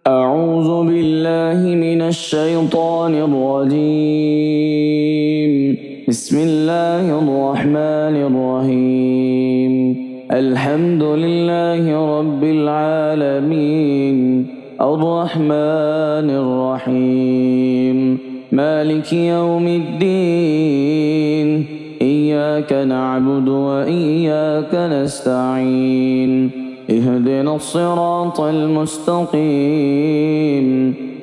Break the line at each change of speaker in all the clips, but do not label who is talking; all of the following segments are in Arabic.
أعوذ بالله من الشيطان الرجيم. بسم الله الرحمن الرحيم. الحمد لله رب العالمين، الرحمن الرحيم، مالك يوم الدين. إياك نعبد وإياك نستعين. اهدنا الصراط المستقيم،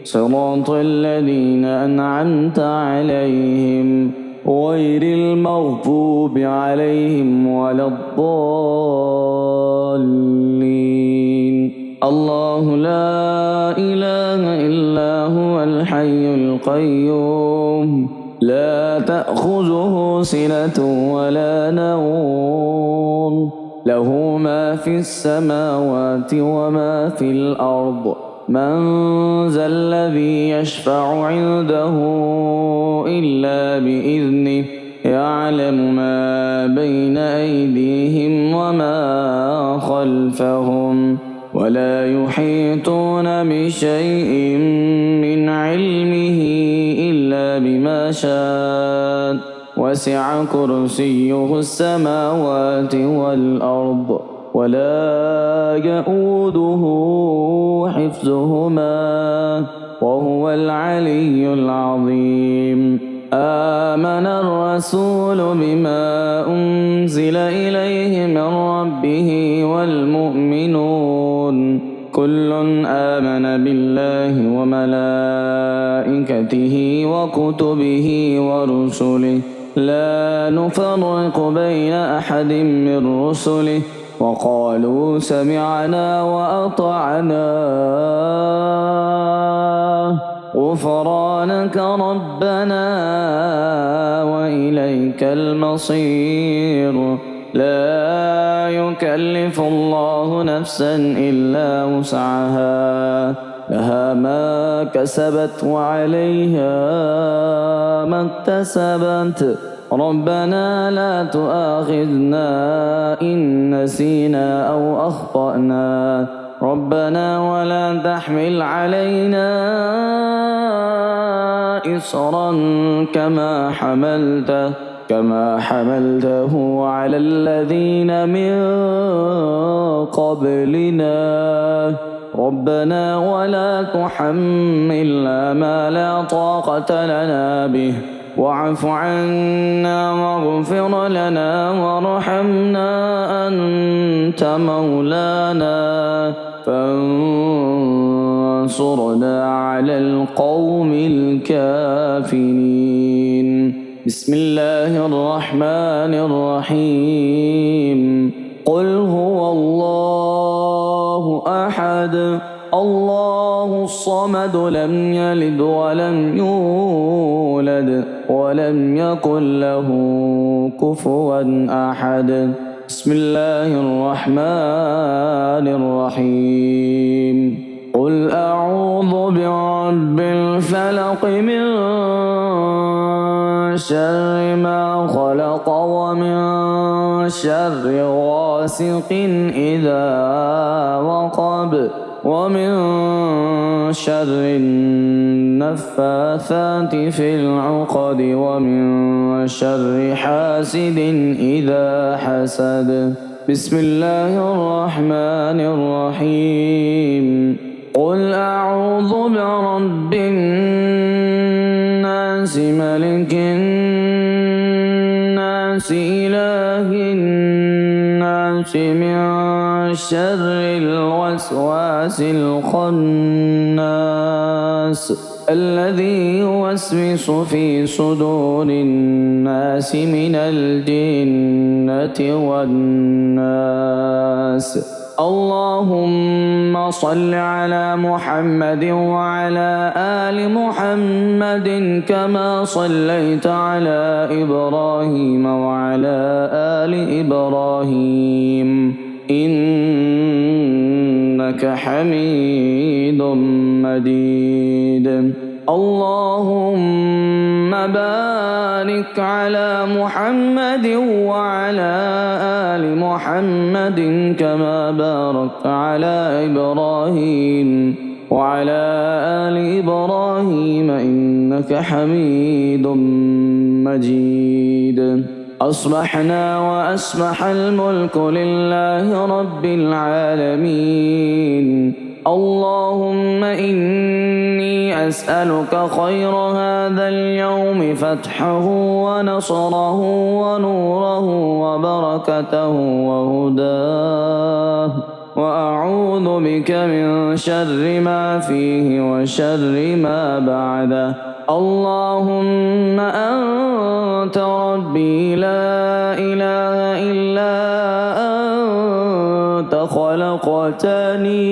صراط الذين أنعمت عليهم غير المغضوب عليهم ولا الضالين. الله لا إله إلا هو الحي القيوم، لا تأخذه سنة ولا نوم، له ما في السماوات وما في الأرض. من ذا الذي يشفع عنده إلا بإذنه، يعلم ما بين أيديهم وما خلفهم، ولا يحيطون بشيء من علمه إلا بما شاء. وسع كرسيه السماوات والأرض، ولا يئوده حفظهما، وهو العلي العظيم. آمن الرسول بما أنزل إليه من ربه والمؤمنون، كل آمن بالله وملائكته وكتبه ورسله، لا نفرق بين أحد من رسله، وقالوا سمعنا وأطعنا غفرانك ربنا وإليك المصير. لا يكلف الله نفسا إلا وسعها، لها ما كسبت وعليها ما اكتسبت. ربنا لا تؤاخذنا إن نسينا أو أخطأنا، ربنا ولا تحمل علينا إصرا كما حملته على الذين من قبلنا. ربنا ولا تحملنا ما لا طاقة لنا به، واعف عنا واغفر لنا وارحمنا، أنت مولانا فانصرنا على القوم الكافرين. بسم الله الرحمن الرحيم. قل هو الله أحد، الله الصمد، لم يلد ولم يولد ولم يكن له كفوا أحد. بسم الله الرحمن الرحيم. قل أعوذ برب الفلق، من شر ما خلق، ومن شر غاسق إذا وقب، ومن شر النفاثات في العقد، ومن شر حاسد إذا حسد. بسم الله الرحمن الرحيم. قل أعوذ برب الناس، ملك الناس، إله الناس، من شر الوسواس الخناس، الذي يوسوس في صدور الناس من الجنة والناس. اللهم صل على محمد وعلى آل محمد، كما صليت على إبراهيم وعلى آل إبراهيم إنك حميد مجيد. اللهم بارك على محمد وعلى آل محمد كما باركت على إبراهيم وعلى آل إبراهيم إنك حميد مجيد. أصبحنا وأصبح الملك لله رب العالمين. اللهم إني أسألك خير هذا اليوم، فتحه ونصره ونوره وبركته وهداه، وأعوذ بك من شر ما فيه وشر ما بعده. اللهم أنت ربي لا إله إلا أنت، خلقتني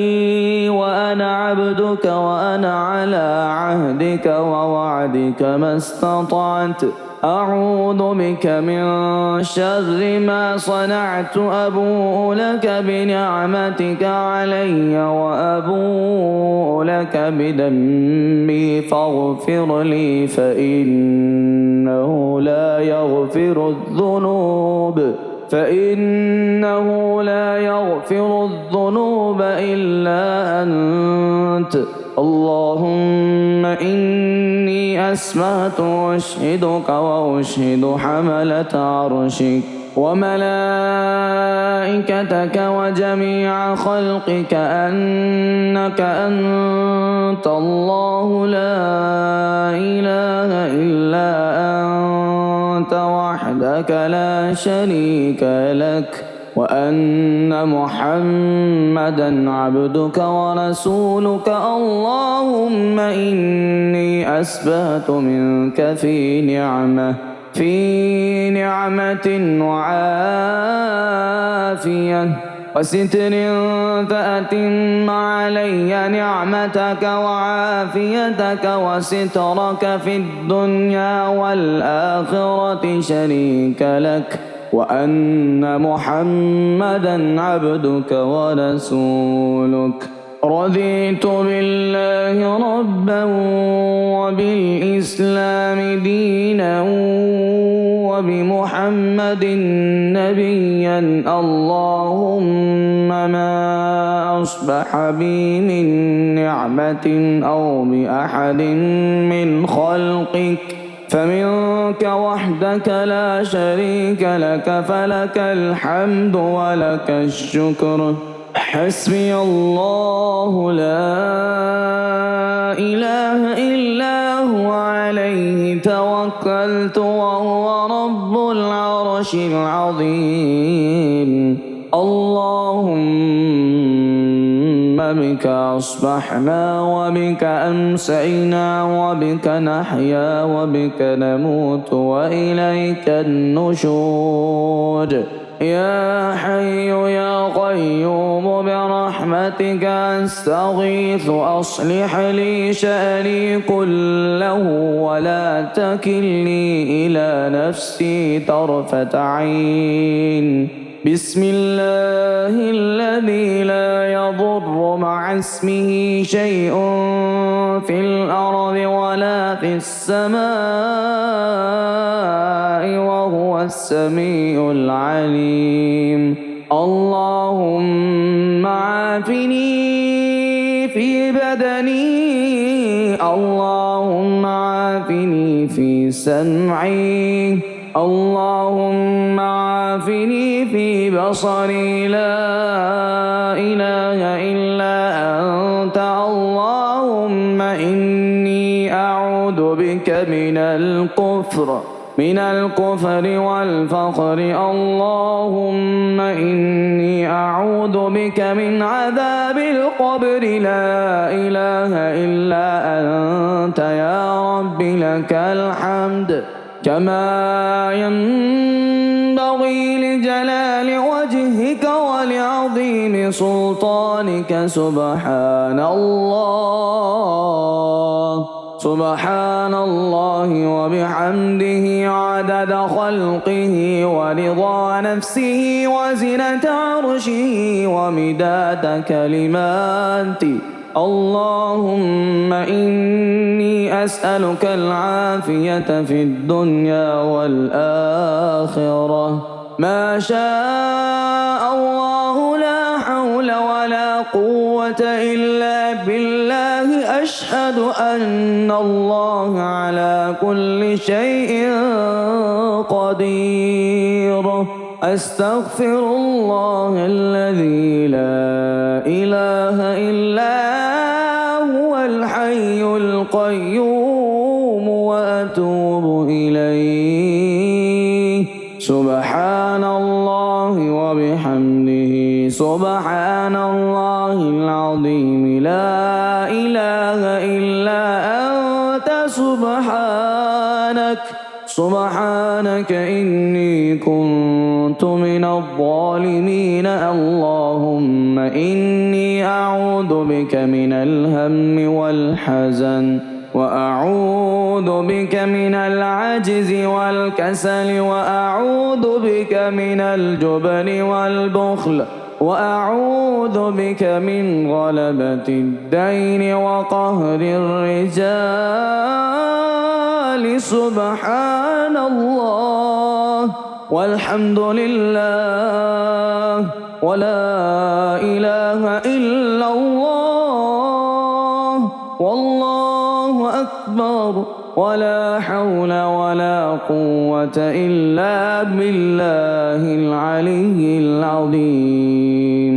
وأنا عبدك، وأنا على عهدك ووعدك ما استطعت. أعوذ بك من شر ما صنعت، أبوء لك بنعمتك علي وأبوء لك بذنبي، فاغفر لي فإنه لا يغفر الذنوب إلا أنت. اللهم إني أسمعت وأشهدك وأشهد حملة عرشك وملائكتك وجميع خلقك أنك أنت الله لا إله إلا أنت وحدك لا شريك لك، وأن محمدًا عبدك ورسولك. اللهم إني أسبهت منك في نعمة وعافية وستر، فأتم علي نعمتك وعافيتك وسترك في الدنيا والآخرة شريك لك، وأن محمدًا عبدك ورسولك. رضيت بالله ربًا وبالإسلام دينًا وبمحمد نبيًا. اللهم ما أصبح بي من نعمة أو بأحد من خلقك فمنك وحدك لا شريك لك، فلك الحمد ولك الشكر. حسبي الله لا إله إلا هو عليه توكلت وهو رب العرش العظيم. اللهم بك أصبحنا وبك أمسينا وبك نحيا وبك نموت وإليك النشور. يا حي يا قيوم برحمتك أستغيث، أصلح لي شأني كله ولا تكلني إلى نفسي طرفة عين. بسم الله الذي لا يضر مع اسمه شيء في الأرض ولا في السماء وهو السميع العليم. اللهم عافني في بدني، اللهم عافني في سمعي، اللهم عافني في بصري. لا إله إلا أنت. اللهم إني أعوذ بك من الكفر والفقر. اللهم إني أعوذ بك من عذاب القبر. لا إله إلا أنت يا رب، لك الحمد كما ينبغي لجلال وجهك ولعظيم سلطانك. سبحان الله وبحمده عدد خلقه ورضا نفسه وزنة عرشه ومداد كلماته. اللهم إني أسألك العافية في الدنيا والآخرة. ما شاء الله لا حول ولا قوة إلا بالله أشهد أن الله على كل شيء قدير. أستغفر الله الذي لا إله إلا هو الحي القيوم وأتوب إليه. سبحان الله وبحمده سبحان الله العظيم. لا إله إلا أنت سبحانك إني كنت من الظالمين. اللهم إني أعوذ بك من الهم والحزن، وأعوذ بك من العجز والكسل، وأعوذ بك من الجبن والبخل، وأعوذ بك من غلبة الدين وقهر الرجال. سبحان الله والحمد لله ولا إله إلا الله والله أكبر، ولا حول ولا قوة إلا بالله العلي العظيم.